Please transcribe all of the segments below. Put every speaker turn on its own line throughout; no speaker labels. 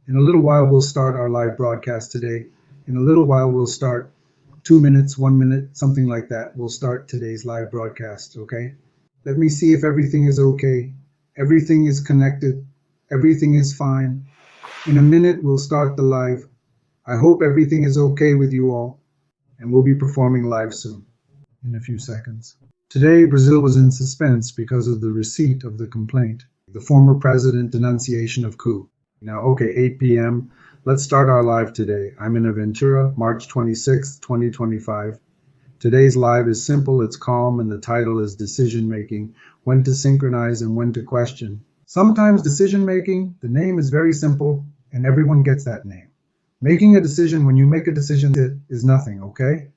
In a little while, we'll start our live broadcast today. In a little while, we'll start 2 minutes, 1 minute, something like that. We'll start today's live broadcast, okay? Let me see if everything is okay. Everything is connected. Everything is fine. In a minute, we'll start the live. I hope everything is okay with you all, and we'll be performing live soon, in a few seconds. Today, Brazil was in suspense because of the receipt of the complaint, the former president denunciation of coup. Now, okay, 8 p.m. Let's start our live today. I'm in Aventura, March 26th, 2025. Today's live is simple, it's calm, and the title is Decision Making, When to Synchronize and When to Question. Sometimes decision making, the name is very simple, and everyone gets that name. Making a decision, when you make a decision, it is nothing, okay?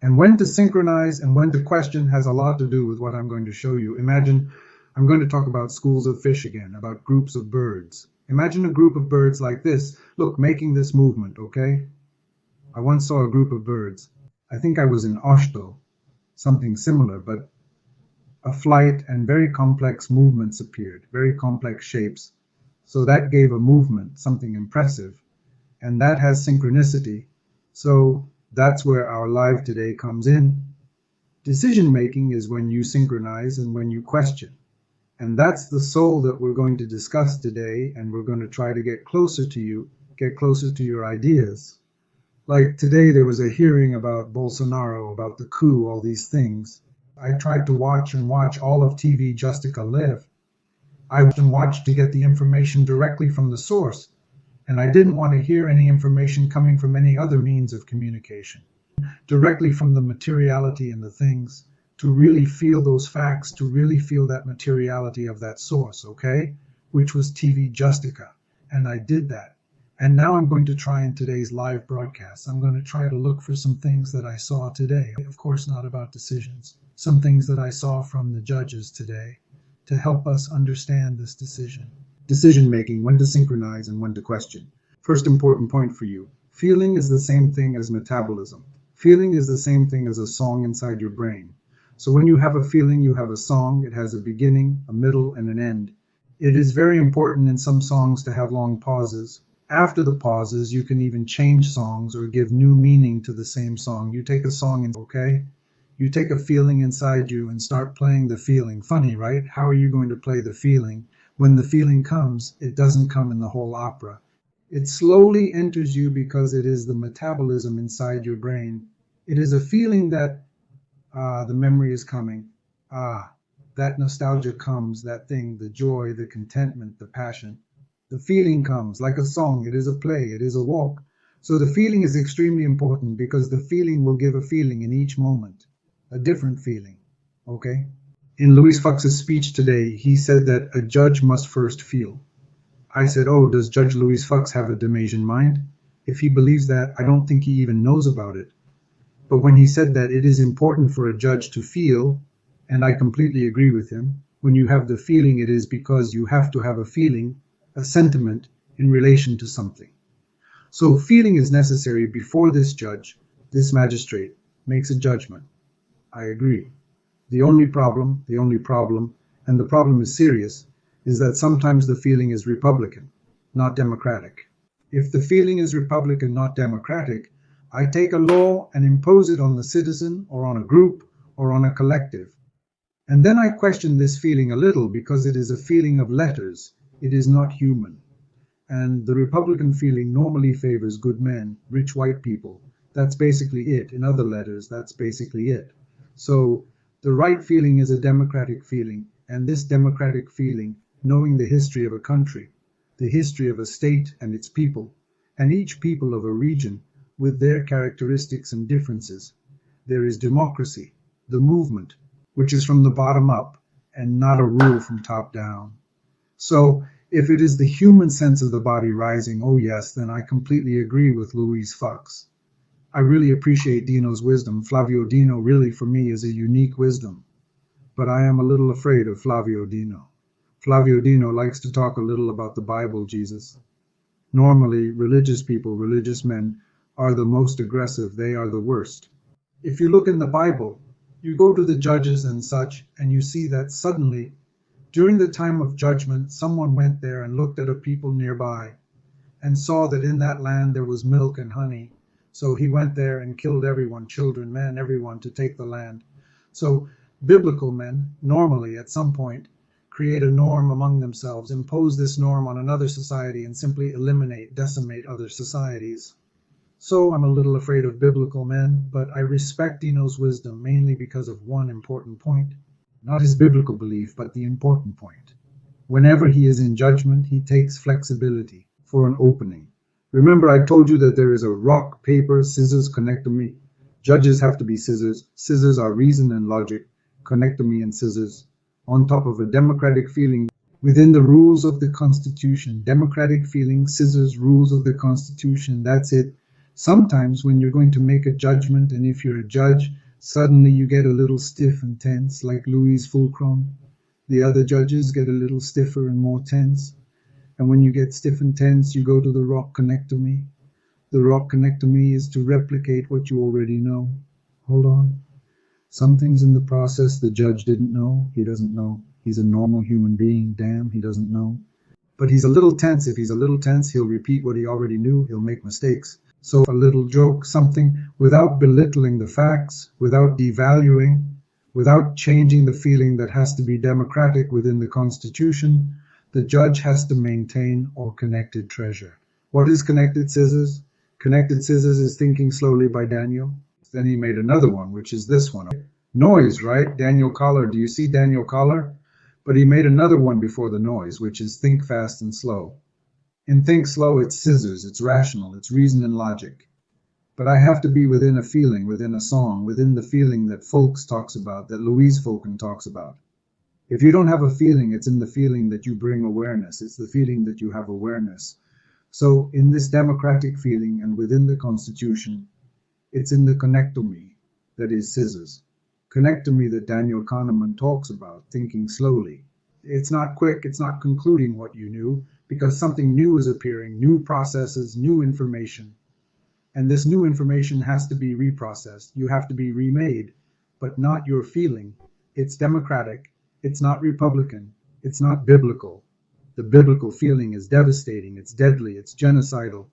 And when to synchronize and when to question has a lot to do with what I'm going to show you. Imagine I'm going to talk about schools of fish again, about groups of birds. Imagine a group of birds like this. Look, making this movement, okay? I once saw a group of birds. I think I was in Oslo, something similar, but a flight and very complex movements appeared, very complex shapes. So that gave a movement, something impressive, and that has synchronicity. So that's where our live today comes in. Decision making is when you synchronize and when you question. And that's the soul that we're going to discuss today, and we're going to try to get closer to you, get closer to your ideas. Like today, there was a hearing about Bolsonaro, about the coup, all these things. I tried to watch all of TV Justica Live. I watched to get the information directly from the source, and I didn't want to hear any information coming from any other means of communication. Directly from the materiality and the things, to really feel those facts, to really feel that materiality of that source, okay? Which was TV Justica, and I did that. And now I'm going to try in today's live broadcast. I'm going to try to look for some things that I saw today. Of course, not about decisions. Some things that I saw from the judges today to help us understand this decision. Decision making, when to synchronize and when to question. First important point for you. Feeling is the same thing as metabolism. Feeling is the same thing as a song inside your brain. So when you have a feeling, you have a song. It has a beginning, a middle, and an end. It is very important in some songs to have long pauses. After the pauses, you can even change songs or give new meaning to the same song. You take a song and, okay? You take a feeling inside you and start playing the feeling. Funny, right? How are you going to play the feeling? When the feeling comes, it doesn't come in the whole opera. It slowly enters you because it is the metabolism inside your brain. It is a feeling that the memory is coming. That nostalgia comes, that thing, the joy, the contentment, the passion. The feeling comes like a song. It is a play. It is a walk. So the feeling is extremely important because the feeling will give a feeling in each moment, a different feeling. Okay? In Louis Fox's speech today, he said that a judge must first feel. I said, oh, does Judge Louis Fox have a Damasian mind? If he believes that, I don't think he even knows about it. But when he said that it is important for a judge to feel, and I completely agree with him, when you have the feeling, it is because you have to have a feeling, a sentiment in relation to something. So feeling is necessary before this judge, this magistrate, makes a judgment. I agree. The only problem, and the problem is serious, is that sometimes the feeling is Republican, not Democratic. If the feeling is Republican, not Democratic, I take a law and impose it on the citizen or on a group or on a collective. And then I question this feeling a little because it is a feeling of letters. It is not human. And the Republican feeling normally favors good men, rich white people. That's basically it. In other letters, that's basically it. So the right feeling is a democratic feeling. And this democratic feeling, knowing the history of a country, the history of a state and its people, and each people of a region with their characteristics and differences. There is democracy, the movement, which is from the bottom up and not a rule from top down. So if it is the human sense of the body rising, oh yes, then I completely agree with Louise Fox. I really appreciate Dino's wisdom. Flavio Dino really for me is a unique wisdom. But I am a little afraid of Flavio Dino. Flavio Dino likes to talk a little about the Bible, Jesus. Normally, religious people, religious men, are the most aggressive. They are the worst. If you look in the Bible, you go to the judges and such, and you see that suddenly, during the time of judgment, someone went there and looked at a people nearby, and saw that in that land there was milk and honey. So he went there and killed everyone, children, men, everyone, to take the land. So biblical men normally at some point create a norm among themselves, impose this norm on another society, and simply eliminate, decimate other societies. So I'm a little afraid of biblical men, but I respect Eno's wisdom mainly because of one important point. Not his biblical belief, but the important point. Whenever he is in judgment, he takes flexibility for an opening. Remember, I told you that there is a rock, paper, scissors, connectomy. Judges have to be scissors. Scissors are reason and logic, connectomy and scissors, on top of a democratic feeling within the rules of the Constitution. Democratic feeling, scissors, rules of the Constitution, that's it. Sometimes when you're going to make a judgment, and if you're a judge, suddenly you get a little stiff and tense, like Louise Fulcrum. The other judges get a little stiffer and more tense. And when you get stiff and tense, you go to the rock connectomy. The rock connectomy is to replicate what you already know. Hold on. Something's in the process the judge didn't know. He doesn't know. He's a normal human being. Damn, he doesn't know. But he's a little tense. If he's a little tense, he'll repeat what he already knew. He'll make mistakes. So a little joke, something, without belittling the facts, without devaluing, without changing the feeling that has to be democratic within the Constitution, the judge has to maintain or connected treasure. What is connected scissors? Connected scissors is Thinking Slowly by Daniel. Then he made another one, which is this one. Noise, right? Daniel Collar. Do you see Daniel Collar? But he made another one before the noise, which is Think Fast and Slow. In Think Slow, it's scissors, it's rational, it's reason and logic. But I have to be within a feeling, within a song, within the feeling that Folks talks about, that Louise Fulcrum talks about. If you don't have a feeling, it's in the feeling that you bring awareness. It's the feeling that you have awareness. So in this democratic feeling and within the Constitution, it's in the connectomy, that is scissors. Connectomy that Daniel Kahneman talks about, thinking slowly. It's not quick, it's not concluding what you knew, because something new is appearing, new processes, new information. And this new information has to be reprocessed. You have to be remade, but not your feeling. It's democratic. It's not Republican. It's not biblical. The biblical feeling is devastating. It's deadly. It's genocidal.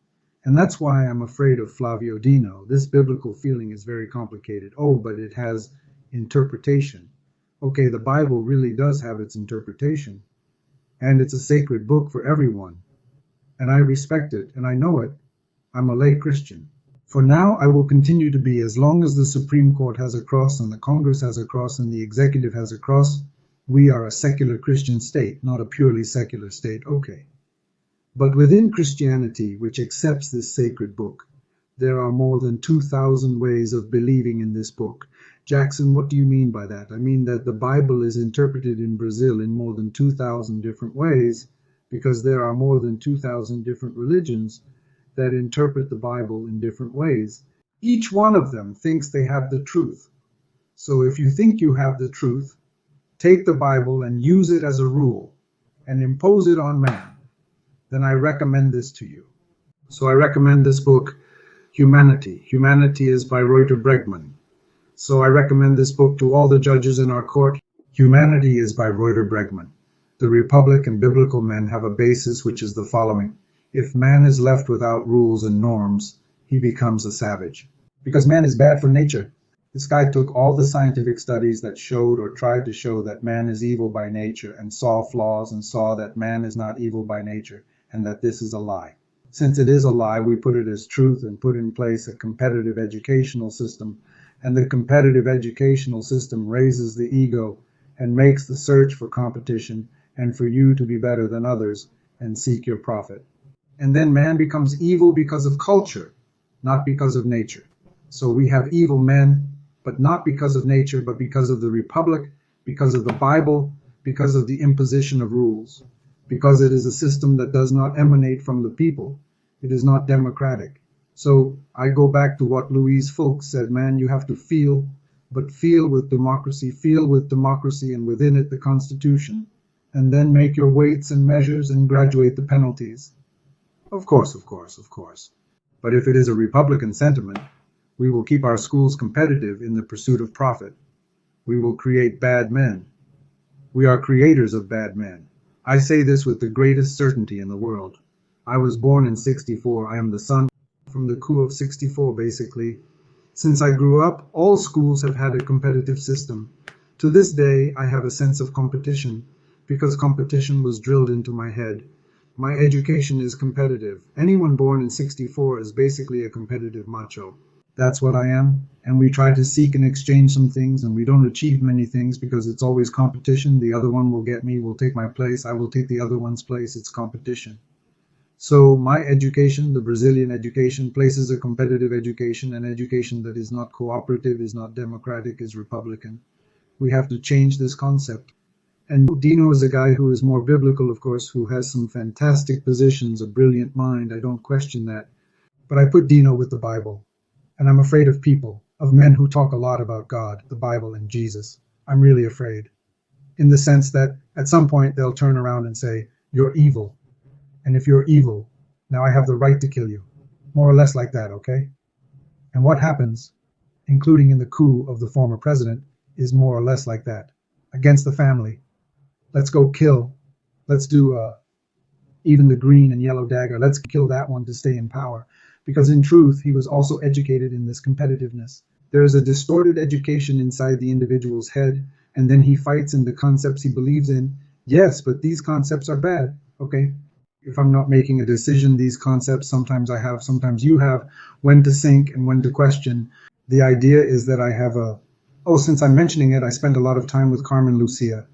And that's why I'm afraid of Flavio Dino. This biblical feeling is very complicated. Oh, but it has interpretation. Okay, the Bible really does have its interpretation. And it's a sacred book for everyone. And I respect it, and I know it. I'm a lay Christian. For now, I will continue to be, as long as the Supreme Court has a cross and the Congress has a cross and the executive has a cross. We are a secular Christian state, not a purely secular state. Okay. But within Christianity, which accepts this sacred book, there are more than 2,000 ways of believing in this book. Jackson, what do you mean by that? I mean that the Bible is interpreted in Brazil in more than 2,000 different ways, because there are more than 2,000 different religions that interpret the Bible in different ways. Each one of them thinks they have the truth. So if you think you have the truth, take the Bible and use it as a rule and impose it on man. Then I recommend this to you. So I recommend this book, Humanity. Humanity is by Reuter Bregman. So I recommend this book to all the judges in our court. Humanity is by Reuter Bregman. The Republic and biblical men have a basis which is the following. If man is left without rules and norms, he becomes a savage. Because man is bad for nature. This guy took all the scientific studies that showed or tried to show that man is evil by nature and saw flaws and saw that man is not evil by nature and that this is a lie. Since it is a lie, we put it as truth and put in place a competitive educational system. And the competitive educational system raises the ego and makes the search for competition and for you to be better than others and seek your profit. And then man becomes evil because of culture, not because of nature. So we have evil men, but not because of nature, but because of the Republic, because of the Bible, because of the imposition of rules, because it is a system that does not emanate from the people. It is not democratic. So I go back to what Louise Fulcrum said, man, you have to feel, but feel with democracy, and within it the Constitution, and then make your weights and measures and graduate the penalties. Of course. But if it is a Republican sentiment, we will keep our schools competitive in the pursuit of profit. We will create bad men. We are creators of bad men. I say this with the greatest certainty in the world. I was born in 64. I am the son from the coup of 64, basically. Since I grew up, all schools have had a competitive system. To this day, I have a sense of competition because competition was drilled into my head. My education is competitive. Anyone born in 64 is basically a competitive macho. That's what I am. And we try to seek and exchange some things, and we don't achieve many things because it's always competition. The other one will get me, will take my place. I will take the other one's place. It's competition. So my education, the Brazilian education, places a competitive education, an education that is not cooperative, is not democratic, is Republican. We have to change this concept. And Dino is a guy who is more biblical, of course, who has some fantastic positions, a brilliant mind. I don't question that. But I put Dino with the Bible. And I'm afraid of people, of men who talk a lot about God, the Bible, and Jesus. I'm really afraid. In the sense that at some point they'll turn around and say, "You're evil. And if you're evil, now I have the right to kill you." More or less like that, okay? And what happens, including in the coup of the former president, is more or less like that. Against the family. Let's go kill. Let's do even the green and yellow dagger. Let's kill that one to stay in power. Because in truth, he was also educated in this competitiveness. There is a distorted education inside the individual's head, and then he fights in the concepts he believes in. Yes, but these concepts are bad, okay? If I'm not making a decision, these concepts, sometimes I have, sometimes you have, when to think and when to question. The idea is that I have since I'm mentioning it, I spend a lot of time with Carmen Lucia.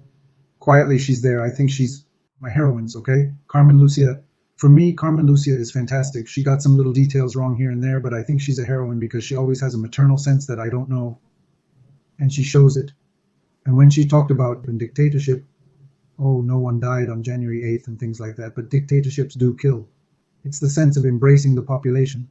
Quietly, she's there. I think she's my heroines, okay? Carmen Lucia. For me, Carmen Lucia is fantastic. She got some little details wrong here and there, but I think she's a heroine because she always has a maternal sense that I don't know, and she shows it. And when she talked about dictatorship, oh, no one died on January 8th and things like that, but dictatorships do kill. It's the sense of embracing the population.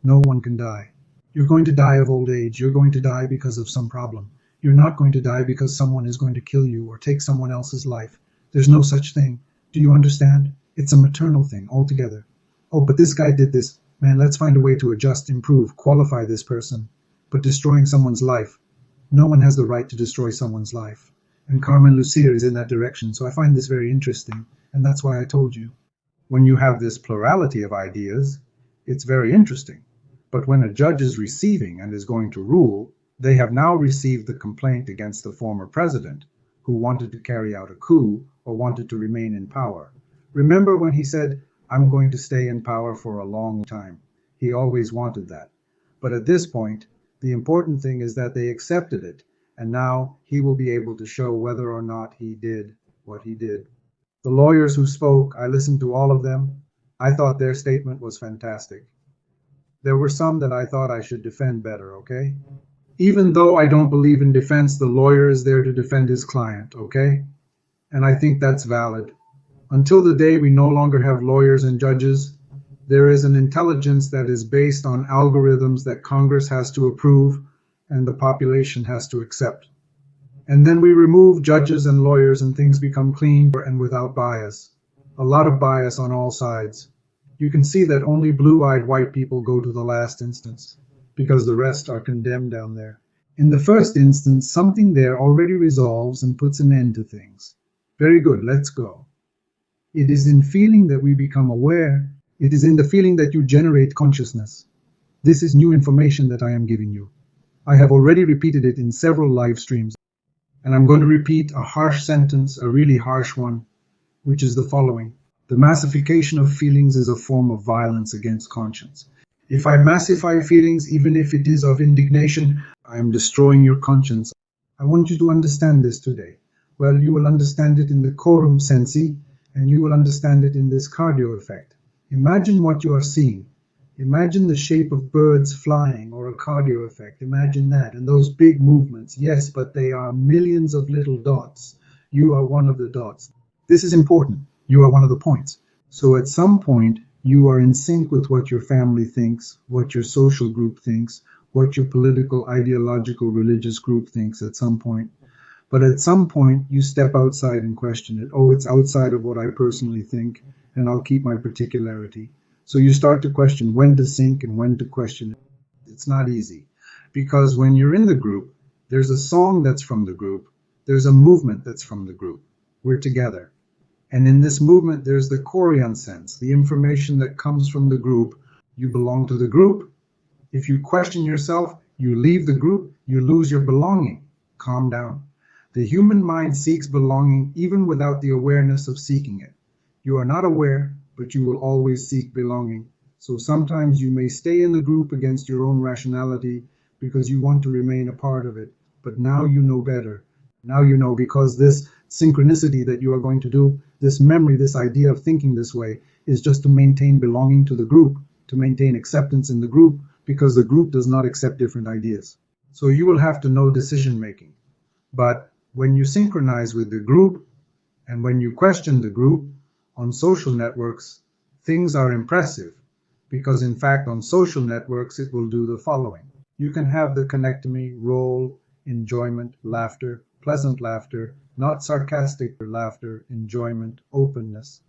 No one can die. You're going to die of old age. You're going to die because of some problem. You're not going to die because someone is going to kill you or take someone else's life. There's no such thing. Do you understand? It's a maternal thing altogether. Oh, but this guy did this. Man, let's find a way to adjust, improve, qualify this person. But destroying someone's life, no one has the right to destroy someone's life. And Carmen Lucia is in that direction. So I find this very interesting. And that's why I told you. When you have this plurality of ideas, it's very interesting. But when a judge is receiving and is going to rule, they have now received the complaint against the former president who wanted to carry out a coup or wanted to remain in power. Remember when he said, "I'm going to stay in power for a long time." He always wanted that. But at this point, the important thing is that they accepted it, and now he will be able to show whether or not he did what he did. The lawyers who spoke, I listened to all of them. I thought their statement was fantastic. There were some that I thought I should defend better, okay? Even though I don't believe in defense, the lawyer is there to defend his client, okay? And I think that's valid. Until the day we no longer have lawyers and judges, there is an intelligence that is based on algorithms that Congress has to approve and the population has to accept. And then we remove judges and lawyers and things become clean and without bias. A lot of bias on all sides. You can see that only blue-eyed white people go to the last instance because the rest are condemned down there. In the first instance, something there already resolves and puts an end to things. Very good, let's go. It is in feeling that we become aware. It is in the feeling that you generate consciousness. This is new information that I am giving you. I have already repeated it in several live streams, and I'm going to repeat a harsh sentence, a really harsh one, which is the following. The massification of feelings is a form of violence against conscience. If I massify feelings, even if it is of indignation, I am destroying your conscience. I want you to understand this today. Well, you will understand it in the coram sensi, and you will understand it in this cardio effect. Imagine what you are seeing. Imagine the shape of birds flying or a cardio effect. Imagine that and those big movements. Yes, but they are millions of little dots. You are one of the dots. This is important. You are one of the points. So at some point, you are in sync with what your family thinks, what your social group thinks, what your political, ideological, religious group thinks at some point. But at some point, you step outside and question it. Oh, it's outside of what I personally think, and I'll keep my particularity. So you start to question when to think and when to question it. It's not easy, because when you're in the group, there's a song that's from the group. There's a movement that's from the group. We're together. And in this movement, there's the Korean sense, the information that comes from the group. You belong to the group. If you question yourself, you leave the group, you lose your belonging. Calm down. The human mind seeks belonging even without the awareness of seeking it. You are not aware, but you will always seek belonging. So sometimes you may stay in the group against your own rationality because you want to remain a part of it. But now you know better. Now you know, because this synchronicity that you are going to do, this memory, this idea of thinking this way, is just to maintain belonging to the group, to maintain acceptance in the group, because the group does not accept different ideas. So you will have to know decision making. But when you synchronize with the group and when you question the group on social networks, things are impressive, because in fact on social networks it will do the following. You can have the connectomy, role, enjoyment, laughter, pleasant laughter, not sarcastic laughter, enjoyment, openness.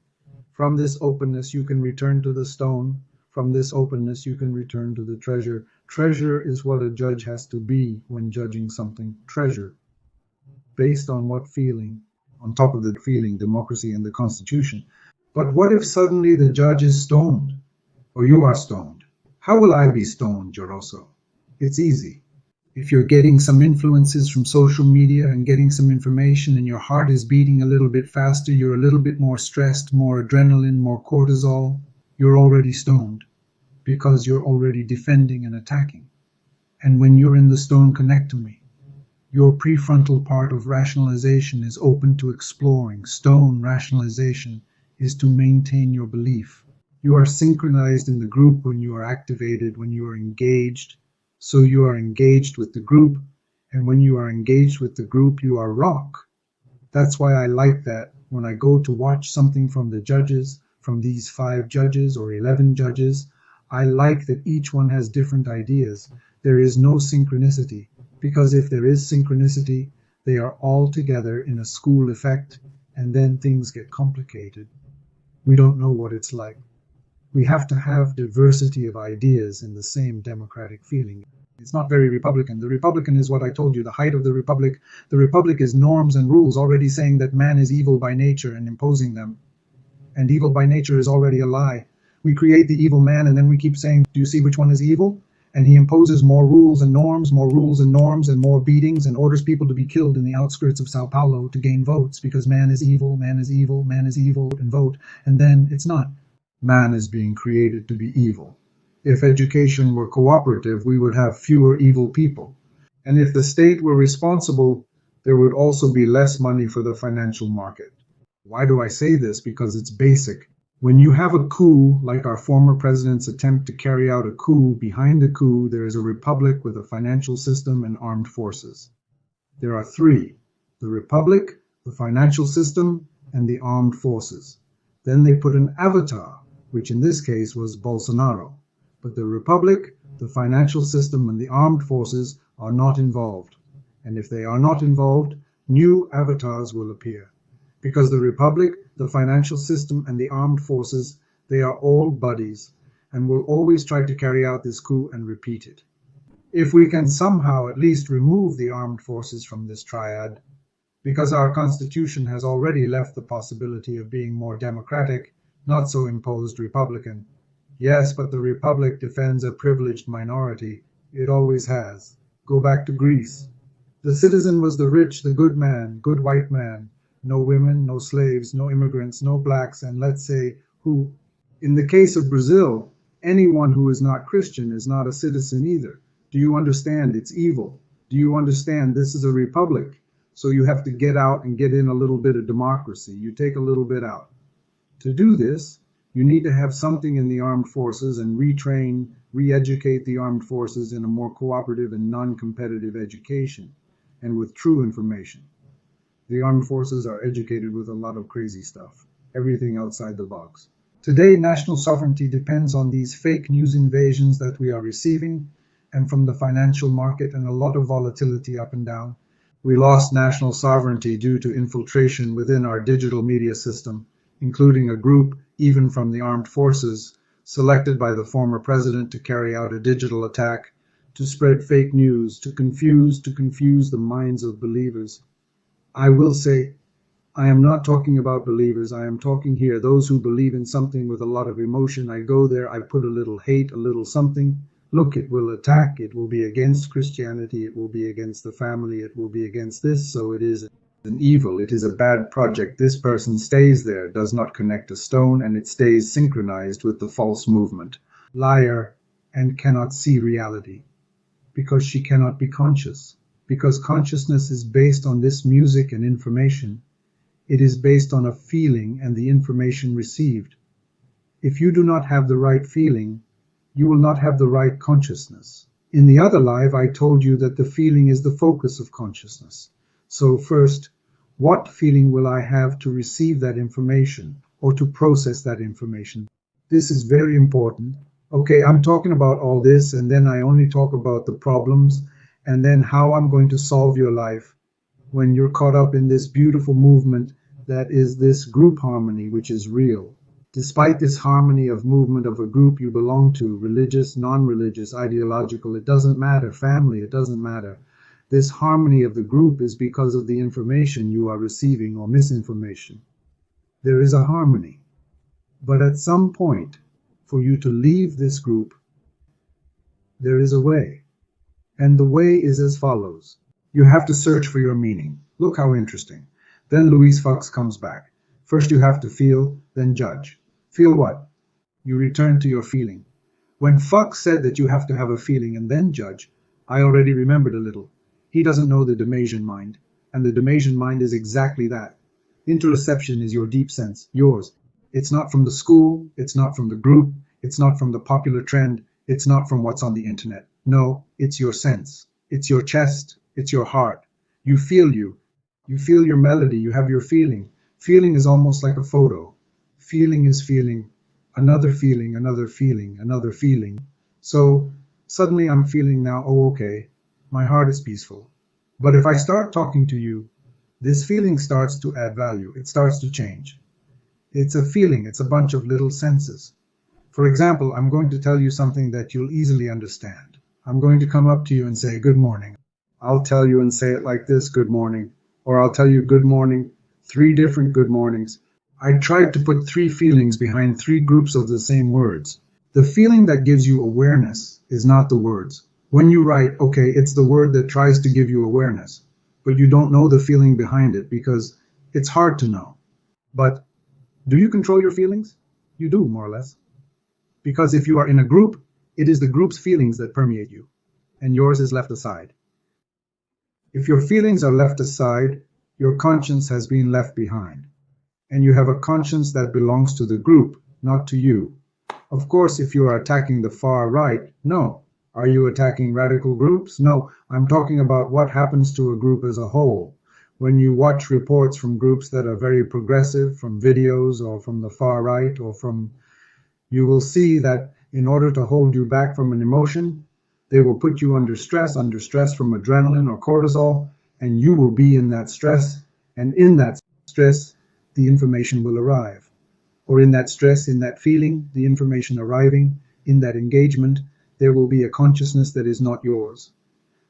From this openness you can return to the stone. From this openness you can return to the treasure. Treasure is what a judge has to be when judging something. Treasure. Based on what feeling? On top of the feeling, democracy and the Constitution. But what if suddenly the judge is stoned? Or you are stoned? How will I be stoned, Joroso? It's easy. If you're getting some influences from social media and getting some information and your heart is beating a little bit faster, you're a little bit more stressed, more adrenaline, more cortisol, you're already stoned because you're already defending and attacking. And when you're in the stone connectomy, your prefrontal part of rationalization is open to exploring. Stone rationalization is to maintain your belief. You are synchronized in the group when you are activated, when you are engaged. So you are engaged with the group, and when you are engaged with the group, you are rock. That's why I like that when I go to watch something from the judges, from these 5 judges or 11 judges, I like that each one has different ideas. There is no synchronicity, because if there is synchronicity, they are all together in a school effect, and then things get complicated. We don't know what it's like. We have to have diversity of ideas in the same democratic feeling. It's not very Republican. The Republican is what I told you, the height of the Republic. The Republic is norms and rules, already saying that man is evil by nature and imposing them. And evil by nature is already a lie. We create the evil man and then we keep saying, do you see which one is evil? And he imposes more rules and norms, more rules and norms, and more beatings, and orders people to be killed in the outskirts of Sao Paulo to gain votes, because man is evil, man is evil, man is evil, and vote. And then it's not. Man is being created to be evil. If education were cooperative, we would have fewer evil people. And if the state were responsible, there would also be less money for the financial market. Why do I say this? Because it's basic. When you have a coup, like our former president's attempt to carry out a coup, behind the coup there is a republic with a financial system and armed forces. There are 3: the republic, the financial system, and the armed forces. Then they put an avatar, which in this case was Bolsonaro. But the republic, the financial system, and the armed forces are not involved. And if they are not involved, new avatars will appear. Because the republic, the financial system, and the armed forces, they are all buddies, and will always try to carry out this coup and repeat it. If we can somehow at least remove the armed forces from this triad, because our Constitution has already left the possibility of being more democratic, not so imposed Republican. Yes, but the Republic defends a privileged minority. It always has. Go back to Greece. The citizen was the rich, the good man, good white man. No women, no slaves, no immigrants, no blacks, and let's say who. In the case of Brazil, anyone who is not Christian is not a citizen either. Do you understand? It's evil. Do you understand? This is a republic. So you have to get out and get in a little bit of democracy. You take a little bit out. To do this, you need to have something in the armed forces and retrain, re-educate the armed forces in a more cooperative and non-competitive education, and with true information. The armed forces are educated with a lot of crazy stuff, everything outside the box. Today, national sovereignty depends on these fake news invasions that we are receiving, and from the financial market, and a lot of volatility up and down. We lost national sovereignty due to infiltration within our digital media system, including a group, even from the armed forces, selected by the former president to carry out a digital attack, to spread fake news, to confuse the minds of believers. I will say, I am not talking about believers. I am talking here those who believe in something with a lot of emotion. I go there, I put a little hate, a little something. Look, it will attack. It will be against Christianity. It will be against the family. It will be against this. So it is an evil. It is a bad project. This person stays there, does not connect a stone, and it stays synchronized with the false movement. Liar, and cannot see reality because she cannot be conscious. Because consciousness is based on this music and information. It is based on a feeling and the information received. If you do not have the right feeling, you will not have the right consciousness. In the other life, I told you that the feeling is the focus of consciousness. So first, what feeling will I have to receive that information or to process that information? This is very important. Okay, I'm talking about all this, and then I only talk about the problems and then how I'm going to solve your life when you're caught up in this beautiful movement that is this group harmony, which is real. Despite this harmony of movement of a group you belong to, religious, non-religious, ideological, it doesn't matter, family, it doesn't matter. This harmony of the group is because of the information you are receiving or misinformation. There is a harmony. But at some point, for you to leave this group, there is a way. And the way is as follows. You have to search for your meaning. Look how interesting. Then Louise Fox comes back. First you have to feel, then judge. Feel what? You return to your feeling. When Fox said that you have to have a feeling and then judge, I already remembered a little. He doesn't know the Damasian mind, and the Damasian mind is exactly that. Interoception is your deep sense, yours. It's not from the school, it's not from the group, it's not from the popular trend, it's not from what's on the internet. No, it's your sense. It's your chest, it's your heart. You feel you. You feel your melody, you have your feeling. Feeling is almost like a photo. Feeling is feeling, another feeling, another feeling, another feeling. So suddenly I'm feeling now, oh, okay, my heart is peaceful. But if I start talking to you, this feeling starts to add value. It starts to change. It's a feeling. It's a bunch of little senses. For example, I'm going to tell you something that you'll easily understand. I'm going to come up to you and say, good morning. I'll tell you and say it like this, good morning. Or I'll tell you good morning, 3 different good mornings. I tried to put 3 feelings behind 3 groups of the same words. The feeling that gives you awareness is not the words. When you write, okay, it's the word that tries to give you awareness, but you don't know the feeling behind it because it's hard to know. But do you control your feelings? You do, more or less. Because if you are in a group, it is the group's feelings that permeate you, and yours is left aside. If your feelings are left aside, your conscience has been left behind. And you have a conscience that belongs to the group, not to you. Of course, if you are attacking the far right, no. Are you attacking radical groups? No. I'm talking about what happens to a group as a whole. When you watch reports from groups that are very progressive, from videos or from the far right or from, you will see that in order to hold you back from an emotion, they will put you under stress from adrenaline or cortisol, and you will be in that stress, and in that stress, the information will arrive. Or in that stress, in that feeling, the information arriving, in that engagement, there will be a consciousness that is not yours.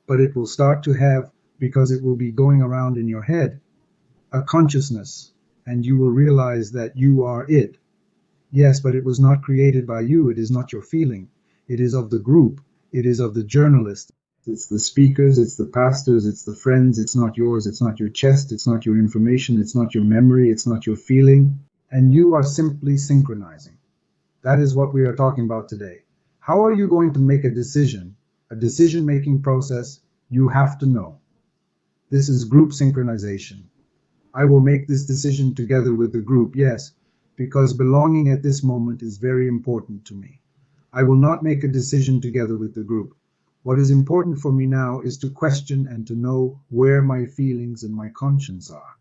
But it will start to have, because it will be going around in your head, a consciousness, and you will realize that you are it. Yes, but it was not created by you. It is not your feeling. It is of the group. It is of the journalists. It's the speakers, it's the pastors, it's the friends. It's not yours. It's not your chest. It's not your information. It's not your memory. It's not your feeling. And you are simply synchronizing. That is what we are talking about today. How are you going to make a decision-making process? You have to know. This is group synchronization. I will make this decision together with the group, yes, because belonging at this moment is very important to me. I will not make a decision together with the group. What is important for me now is to question and to know where my feelings and my conscience are.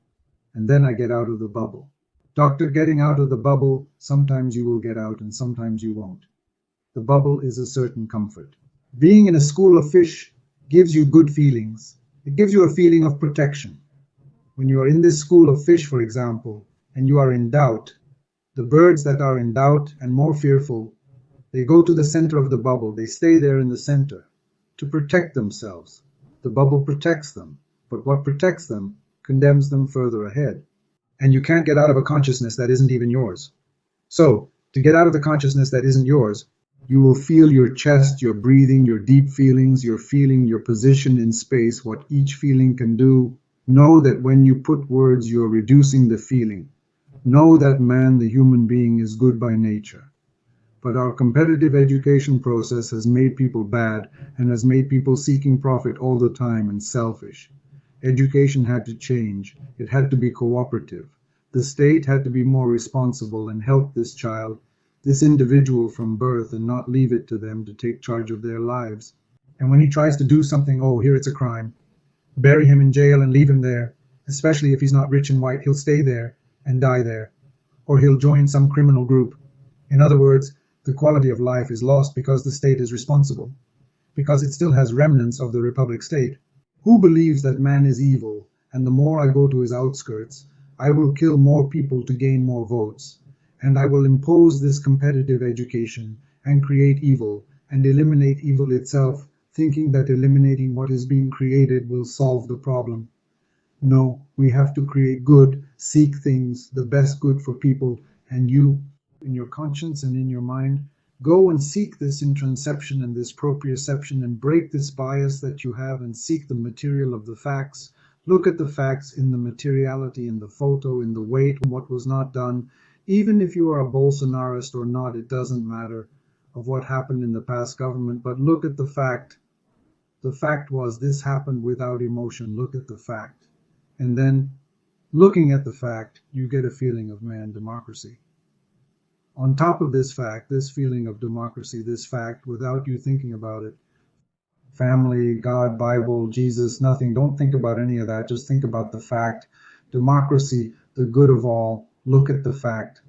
And then I get out of the bubble. Doctor, getting out of the bubble, sometimes you will get out and sometimes you won't. The bubble is a certain comfort. Being in a school of fish gives you good feelings. It gives you a feeling of protection. When you are in this school of fish, for example, and you are in doubt, the birds that are in doubt and more fearful, they go to the center of the bubble. They stay there in the center to protect themselves. The bubble protects them, but what protects them condemns them further ahead. And you can't get out of a consciousness that isn't even yours. So, to get out of the consciousness that isn't yours, you will feel your chest, your breathing, your deep feelings, your feeling, your position in space, what each feeling can do. Know that when you put words, you're reducing the feeling. Know that man, the human being, is good by nature. But our competitive education process has made people bad and has made people seeking profit all the time and selfish. Education had to change. It had to be cooperative. The state had to be more responsible and help this child, this individual from birth, and not leave it to them to take charge of their lives. And when he tries to do something, oh, here it's a crime, bury him in jail and leave him there. Especially if he's not rich and white, he'll stay there and die there. Or he'll join some criminal group. In other words, the quality of life is lost because the state is responsible, because it still has remnants of the republic state. Who believes that man is evil, and the more I go to his outskirts, I will kill more people to gain more votes, and I will impose this competitive education and create evil and eliminate evil itself, thinking that eliminating what is being created will solve the problem? No, we have to create good, seek things, the best good for people, and you, in your conscience and in your mind, go and seek this interoception and this proprioception and break this bias that you have and seek the material of the facts. Look at the facts in the materiality, in the photo, in the weight, what was not done. Even if you are a Bolsonarist or not, it doesn't matter of what happened in the past government, but look at the fact. The fact was this happened without emotion. Look at the fact. And then, looking at the fact, you get a feeling of man democracy. On top of this fact, this feeling of democracy, this fact, without you thinking about it, family, God, Bible, Jesus, nothing, don't think about any of that, just think about the fact, democracy, the good of all, look at the fact.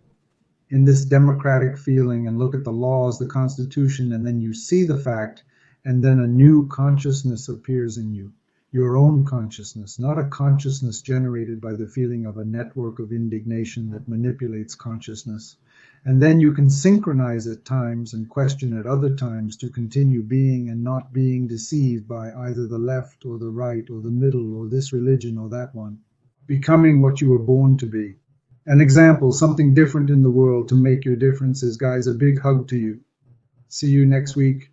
In this democratic feeling, and look at the laws, the Constitution, and then you see the fact, and then a new consciousness appears in you. Your own consciousness, not a consciousness generated by the feeling of a network of indignation that manipulates consciousness. And then you can synchronize at times and question at other times to continue being and not being deceived by either the left or the right or the middle or this religion or that one. Becoming what you were born to be. An example, something different in the world to make your differences. Guys, a big hug to you. See you next week.